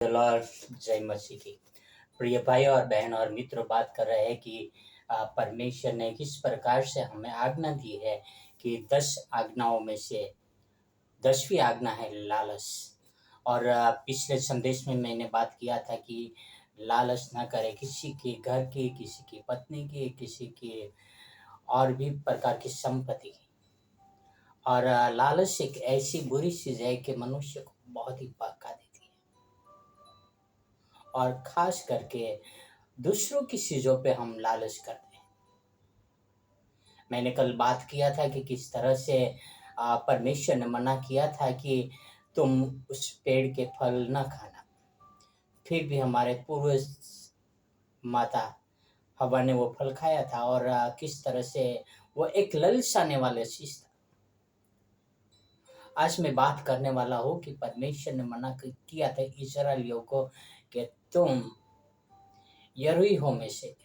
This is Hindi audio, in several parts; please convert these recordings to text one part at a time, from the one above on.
लॉर्ड, जय मसीह की। प्रिय भाई और बहन और मित्रों, बात कर रहे हैं कि परमेश्वर ने किस प्रकार से हमें आज्ञा दी है कि 10 आज्ञाओं में से 10वीं आज्ञा है लालच। और पिछले संदेश में मैंने बात किया था कि लालच ना करे किसी के घर की, किसी की पत्नी की, किसी की और भी प्रकार की संपत्ति की। और लालच एक ऐसी बुरी चीज है कि मनुष्य को बहुत ही बहका देती है, और खास करके दूसरों की चीजों पे हम लालच करते हैं। मैंने कल बात किया था कि किस तरह से परमेश्वर ने मना किया था कि तुम उस पेड़ के फल न खाना। फिर भी हमारे पूर्वज माता हवा ने वो फल खाया था, और किस तरह से वो एक ललचाने वाले चीज था। आज मैं बात करने वाला हूँ कि परमेश्वर ने मना किया था इस्राएलियों को कि तुम यरीहो में से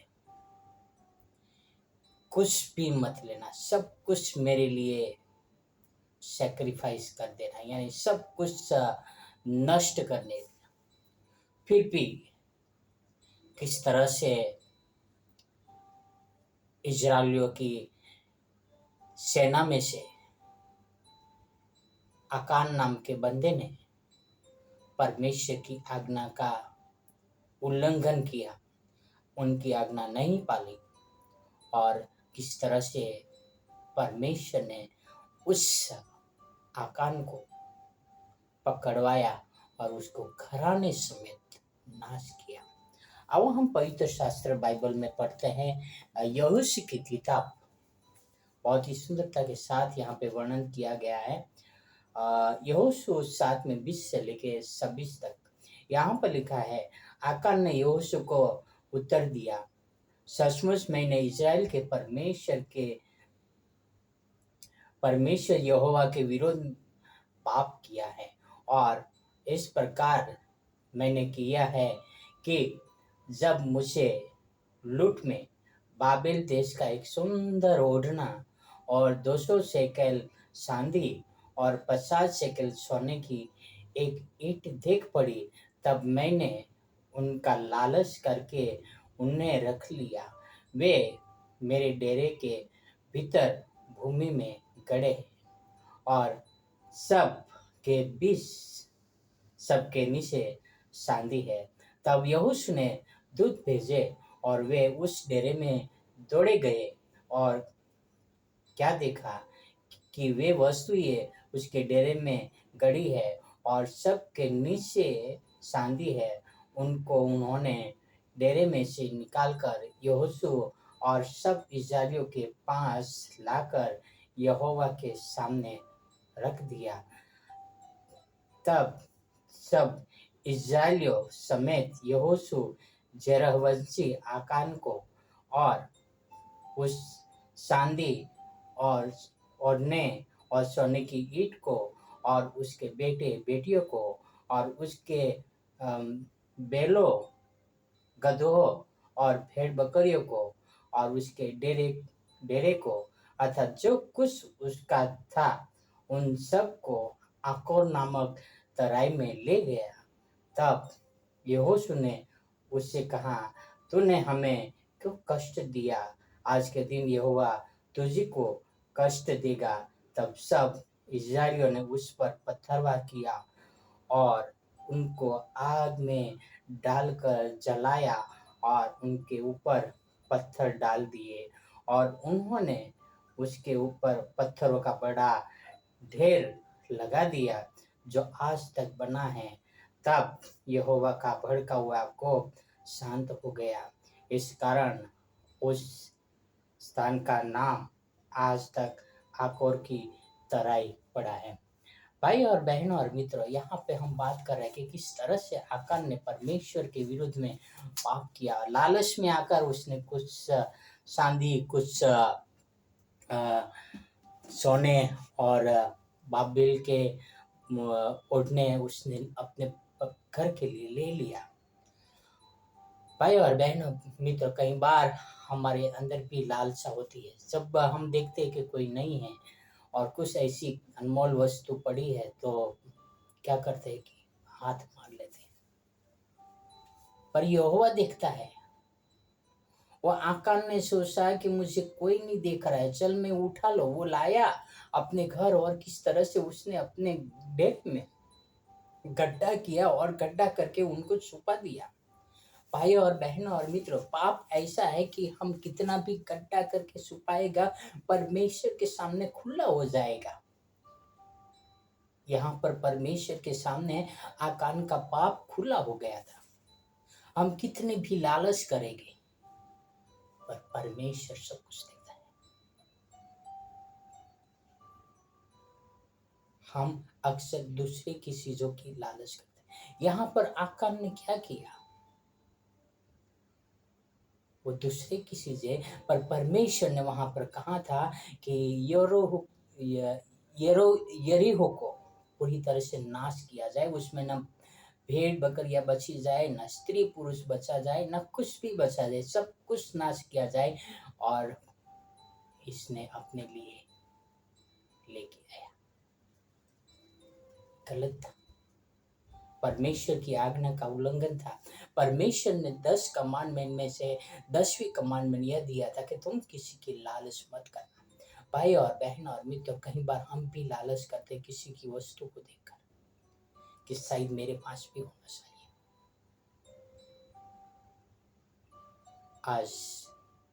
कुछ भी मत लेना, सब कुछ मेरे लिए सैक्रिफाइस कर देना, यानी सब कुछ नष्ट करने देना। फिर भी किस तरह से इजरायलियों की सेना में से आकान नाम के बंदे ने परमेश्वर की आज्ञा का उल्लंघन किया, उनकी आज्ञा नहीं पाली, और किस तरह से परमेश्वर ने उस आकान को पकड़वाया और उसको घराने समेत नाश किया। अब हम पवित्र शास्त्र बाइबल में पढ़ते हैं यहोशू की किताब। बहुत ही सुंदरता के साथ यहाँ पे वर्णन किया गया है। यहोशू 7 में 20 से लेके 26 तक यहाँ पर लिखा है, आकान ने यहोशू को उत्तर दिया, सचमुच मैंने इस्राएल के परमेश्वर यहोवा के विरोध पाप किया है, और इस प्रकार मैंने किया है कि जब मुझे लूट में बाबेल देश का एक सुंदर ओढ़ना और 200 शेकेल चांदी और 50 शेकेल सोने की एक ईंट देख पड़ी, तब मैंने उनका लालच करके उन्हें रख लिया। वे मेरे डेरे के भीतर भूमि में गड़े हैं, और सब के बीच सबके नीचे चांदी है। तब यहोशू ने दूत भेजे, और वे उस डेरे में दौड़े गए, और क्या देखा कि वे वस्तुएं उसके डेरे में गड़ी है, और सब के नीचे चांदी है। उनको उन्होंने डेरे में से निकालकर यहोशू और सब इस्राएलियों के पास लाकर यहोवा के सामने रख दिया। तब सब इस्राएलियों समेत यहोशू जेरहवंशी आकान को और उस चांदी और ओढ़ने और सोने की ईंट को और उसके बेटे बेटियों को और उसके बैलों, गधों और भेड़ बकरियों को और उसके डेरे को, अर्थात जो कुछ उसका था, उन सब को आकोर नामक तराई में ले गया। तब यहोशू ने उससे कहा, तूने हमें क्यों कष्ट दिया? आज के दिन यहोवा तुझी को कष्ट देगा। तब सब इस्राएलियों ने उस पर पत्थरवार किया और उनको आग में डालकर जलाया और उनके ऊपर पत्थर डाल दिए, और उन्होंने उसके ऊपर पत्थरों का बड़ा ढेर लगा दिया जो आज तक बना है। तब यहोवा का भड़का हुआ कोप शांत हो गया। इस कारण उस स्थान का नाम आज तक आकोर की तराई पड़ा है। भाई और बहनों और मित्रों, यहाँ पे हम बात कर रहे हैं कि किस तरह से आकान ने परमेश्वर के विरुद्ध में पाप किया। लालच में आकर उसने कुछ चांदी, कुछ सोने और बाबिल के ओढ़ने उसने अपने घर के लिए ले लिया। भाई और बहनों मित्रों, कई बार हमारे अंदर भी लालसा होती है। जब हम देखते हैं कि कोई नहीं है और कुछ ऐसी अनमोल वस्तु पड़ी है, तो क्या करते हैं कि हाथ मार लेते हैं। पर यहोवा देखता है। वो आकान ने सोचा कि मुझे कोई नहीं देख रहा है, चल मैं उठा लो। वो लाया अपने घर और किस तरह से उसने अपने डेक में गड्ढा किया और गड्ढा करके उनको छुपा दिया। भाई और बहनों और मित्रों, पाप ऐसा है कि हम कितना भी गड्ढा करके छुपाएगा, परमेश्वर के सामने खुला हो जाएगा। यहाँ पर परमेश्वर के सामने आकान का पाप खुला हो गया था। हम कितने भी लालच करेंगे, पर परमेश्वर सब कुछ देखता है। हम अक्सर दूसरे की चीजों की लालच करते हैं। यहाँ पर आकान ने क्या किया, वो दूसरे की चीजें, पर परमेश्वर ने वहां पर कहा था कि यरीहो को पूरी तरह से नाश किया जाए। उसमें न भेड़ बकरियां बची जाए, न स्त्री पुरुष बचा जाए, न कुछ भी बचा जाए, सब कुछ नाश किया जाए। और इसने अपने लिए लेके आया। गलत था, परमेश्वर की आज्ञा का उल्लंघन था। परमेश्वर ने 10 कमांडमेंट में से 10वीं कमांडमेंट यह दिया था कि तुम किसी की लालच मत करना। भाई और बहन और मित्र, कई बार हम भी लालच करते किसी की वस्तु को देखकर कि शायद मेरे पास भी होना चाहिए। आज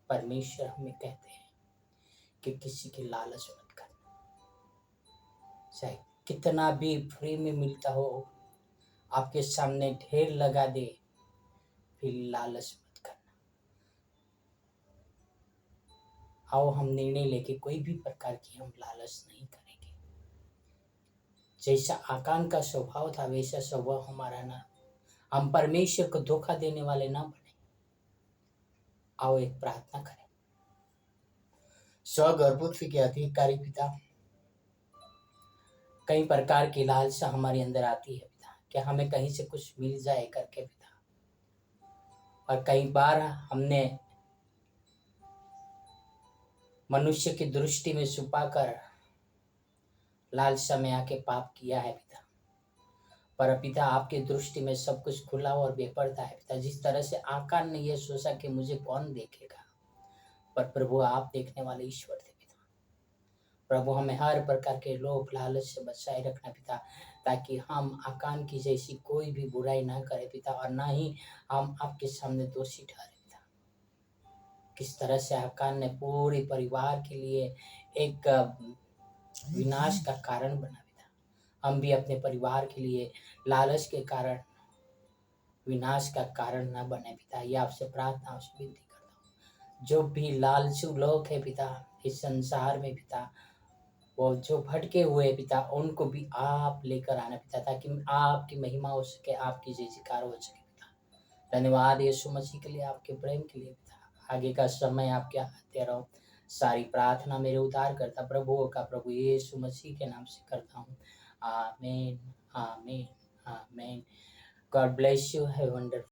परमेश्वर हमें कहते हैं कि किसी की लालच मत करना। चाहे कितना भी फ्री में मिलता हो, आपके सामने ढेर लगा दे, फिर लालच मत करना। आओ हम निर्णय लेके कोई भी प्रकार की हम लालच नहीं करेंगे। जैसा आकान का स्वभाव था वैसा स्वभाव हमारा ना, हम परमेश्वर को धोखा देने वाले ना बने। आओ एक प्रार्थना करें। स्वर्ग और पृथ्वी के अधिकारी पिता, कई प्रकार की लालसा हमारे अंदर आती है पिता, क्या हमें कहीं से कुछ मिल जाए करके पिता। और कई बार हमने मनुष्य की दृष्टि में छुपाकर लालसा में आके पाप किया है पिता। पर पिता आपकी दृष्टि में सब कुछ खुला और बेपर्दा है पिता। जिस तरह से आकान ने यह सोचा कि मुझे कौन देखेगा, पर प्रभु आप देखने वाले ईश्वर थे पिता। प्रभु हमें हर प्रकार के लोभ लालच से बचाए रखना पिता, ताकि हम आकान की जैसी कोई भी बुराई ना करें पिता, और ना ही हम आपके सामने दोषी ठहरे पिता। किस तरह से आकान ने पूरे परिवार के लिए एक विनाश का कारण बना पिता, हम भी अपने परिवार के लिए लालच के कारण विनाश का कारण न बने पिता। ये आपसे प्रार्थना और विनती करता हूँ। जो भी लालचू लोग है पिता इस संसार में पिता, वो जो भटके हुए पिता, उनको भी आप लेकर आना पिता, ताकि आपकी महिमा हो सके, आपकी जय जयकार हो सके पिता। धन्यवाद यीशु मसीह के लिए, आपके प्रेम के लिए पिता। आगे का समय आपके हाथ रहो। सारी प्रार्थना मेरे उद्धार करता प्रभु का प्रभु यीशु मसीह के नाम से करता हूँ। आमीन, आमीन, आमीन। God bless you. Have wonderful